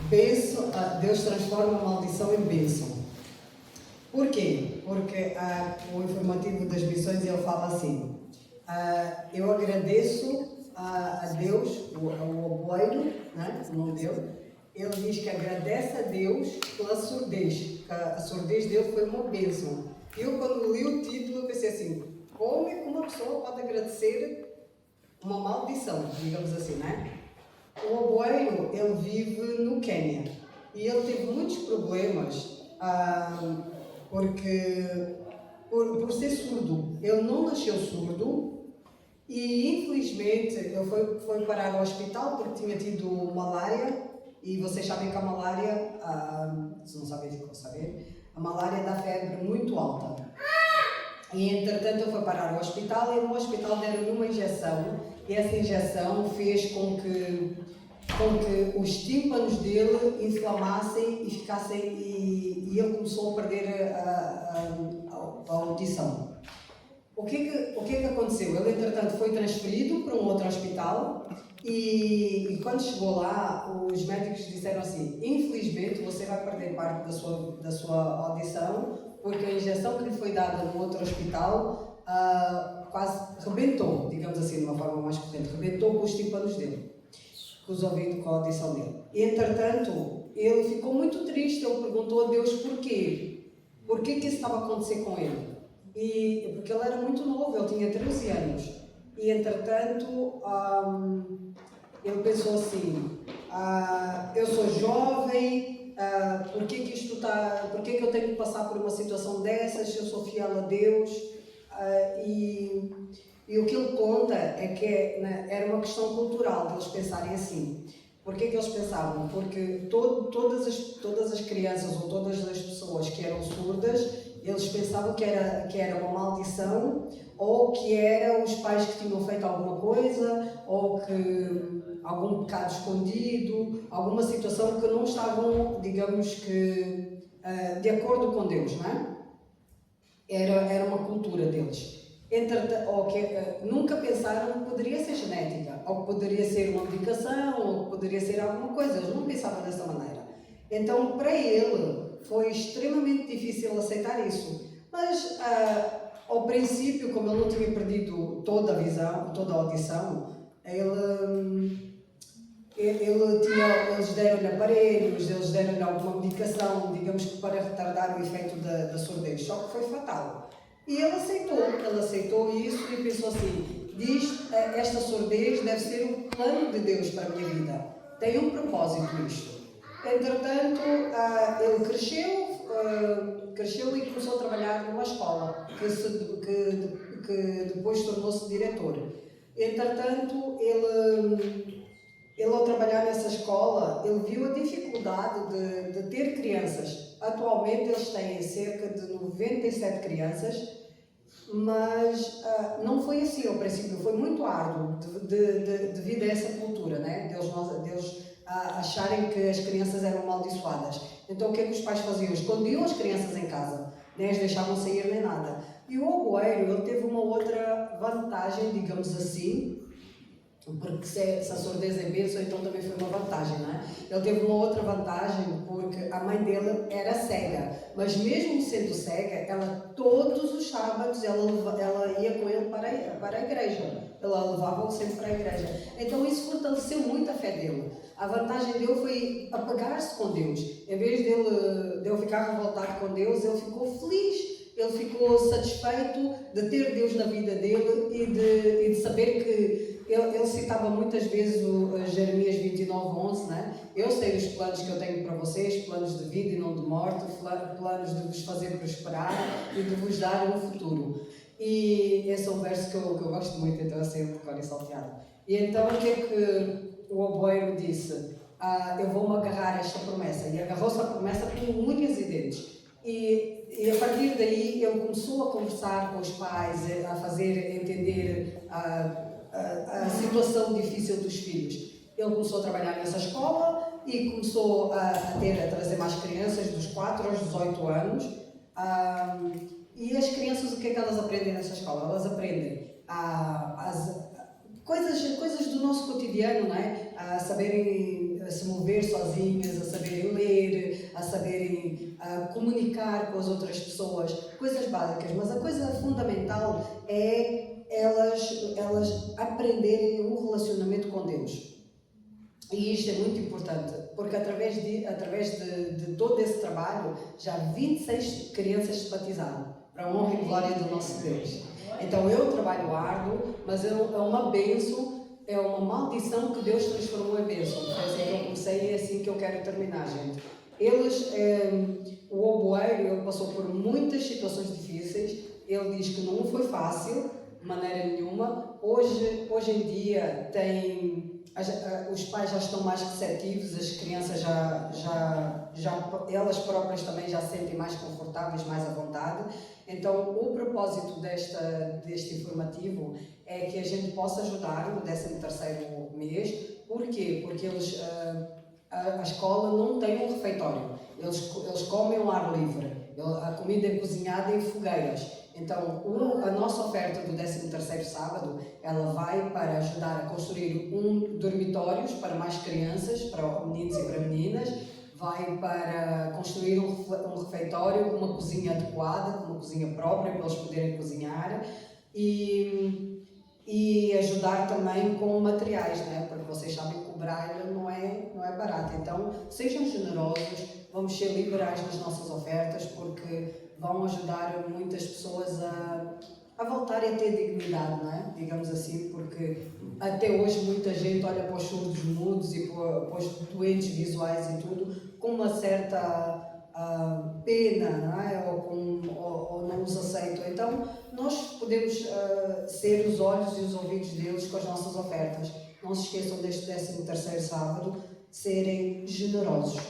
Deus transforma a maldição em bênção. Por quê? Porque o informativo das missões ele fala assim: eu agradeço a Deus, o oboeiro, né, o nome dele, ele diz que agradece a Deus pela surdez, que a surdez dele foi uma bênção. Eu, quando li o título, pensei assim: como é que uma pessoa pode agradecer uma maldição, digamos assim, né? O oboeiro, ele vive no Quênia e ele teve muitos problemas por ser surdo. Ele não nasceu surdo e, infelizmente, ele foi parar ao hospital porque tinha tido malária. E vocês sabem que a malária, se não sabem, ficam a saber, a malária dá febre muito alta. E, entretanto, ele foi parar ao hospital e no hospital deram-lhe uma injeção e essa injeção fez com que os tímpanos dele inflamassem e ficassem e ele começou a perder a audição. O que é que aconteceu? Ele, entretanto, foi transferido para um outro hospital e quando chegou lá, os médicos disseram assim: infelizmente você vai perder parte da sua audição porque a injeção que lhe foi dada no outro hospital quase rebentou, digamos assim, de uma forma mais corrente, rebentou com os tímpanos dele, com os ouvidos, com a audição dele. E, entretanto, ele ficou muito triste, ele perguntou a Deus porquê. Porquê que isso estava a acontecer com ele? Porque ele era muito novo, ele tinha 13 anos. E, entretanto, ele pensou assim: eu sou jovem, porquê que eu tenho que passar por uma situação dessas se eu sou fiel a Deus? E o que ele conta é que era uma questão cultural deles pensarem assim. Porquê que eles pensavam? Porque todas as crianças ou todas as pessoas que eram surdas, eles pensavam que era uma maldição, ou que eram os pais que tinham feito alguma coisa, ou que algum pecado escondido, alguma situação que não estavam, digamos que, de acordo com Deus, não é? Era uma cultura deles. Nunca pensaram que poderia ser genética, ou que poderia ser uma medicação, ou que poderia ser alguma coisa. Eles não pensavam dessa maneira. Então, para ele, foi extremamente difícil aceitar isso. Mas, ao princípio, como ele não tinha perdido toda a visão, toda a audição, eles deram-lhe aparelhos, eles deram-lhe alguma medicação, digamos que para retardar o efeito da surdez, só que foi fatal. E ele aceitou isso e pensou assim: esta surdez deve ser o plano de Deus para a minha vida, tem um propósito isto. Entretanto, ele cresceu e começou a trabalhar numa escola, que depois tornou-se diretor. Entretanto, ele ao trabalhar nessa escola, ele viu a dificuldade de ter crianças. Atualmente eles têm cerca de 97 crianças, mas não foi assim ao princípio, foi muito árduo devido a essa cultura, né? Deus acharem que as crianças eram amaldiçoadas. Então o que é que os pais faziam? Escondiam as crianças em casa, nem as deixavam sair nem nada. E o oboeiro, ele teve uma outra vantagem, digamos assim, porque se a surdez é bênção, então também foi uma vantagem, não é? Ele teve uma outra vantagem porque a mãe dele era cega, mas mesmo sendo cega, ela todos os sábados ela ia com ele para a igreja, ela levava-o sempre para a igreja. Então isso fortaleceu muito a fé dele. A vantagem dele foi apegar-se com Deus. Em vez dele ficar revoltado com Deus, ele ficou feliz. Ele ficou satisfeito de ter Deus na vida dele e de saber que ele citava muitas vezes o Jeremias 29:11, né? Eu sei os planos que eu tenho para vocês, planos de vida e não de morte, planos de vos fazer prosperar e de vos dar um futuro. E esse é um verso que eu gosto muito, então eu sei de cor e salteado. E então o que é que o oboeiro disse? Eu vou-me agarrar a esta promessa. E agarrou-se à promessa com unhas e dentes. E a partir daí ele começou a conversar com os pais, a fazer entender a situação difícil dos filhos. Ele começou a trabalhar nessa escola e começou a trazer mais crianças dos 4 aos 18 anos. E as crianças, o que é que elas aprendem nessa escola? Elas aprendem coisas do nosso cotidiano, não é? A saberem se mover sozinhas, a saber brincar com as outras pessoas, coisas básicas, mas a coisa fundamental é elas aprenderem um relacionamento com Deus. E isto é muito importante, porque através de todo esse trabalho, já 26 crianças se batizaram, para a honra e glória do nosso Deus. Então é um trabalho árduo, mas é uma bênção, é uma maldição que Deus transformou em bênção. Foi assim que eu comecei e é assim que eu quero terminar, gente. O Oboeiro, ele passou por muitas situações difíceis, ele diz que não foi fácil, de maneira nenhuma. Hoje em dia os pais já estão mais receptivos, as crianças elas próprias também já se sentem mais confortáveis, mais à vontade. Então, o propósito deste informativo é que a gente possa ajudar no 13º mês. Porquê? Porque a escola não tem um refeitório, eles comem ao ar livre, a comida é cozinhada em fogueiras. Então, a nossa oferta do 13º sábado, ela vai para ajudar a construir dormitórios para mais crianças, para meninos e para meninas, vai para construir um refeitório com uma cozinha adequada, com uma cozinha própria para eles poderem cozinhar e ajudar também com materiais, né? Porque vocês sabem que o braille não é barato. Então, sejam generosos, vamos ser liberais nas nossas ofertas, porque vão ajudar muitas pessoas a voltarem a ter dignidade, não é? Digamos assim, porque até hoje muita gente olha para os surdos mudos e para os doentes visuais e tudo com uma certa pena, não é? Ou não os aceitam. Então, nós podemos ser os olhos e os ouvidos deles com as nossas ofertas. Não se esqueçam deste 13º sábado, serem generosos.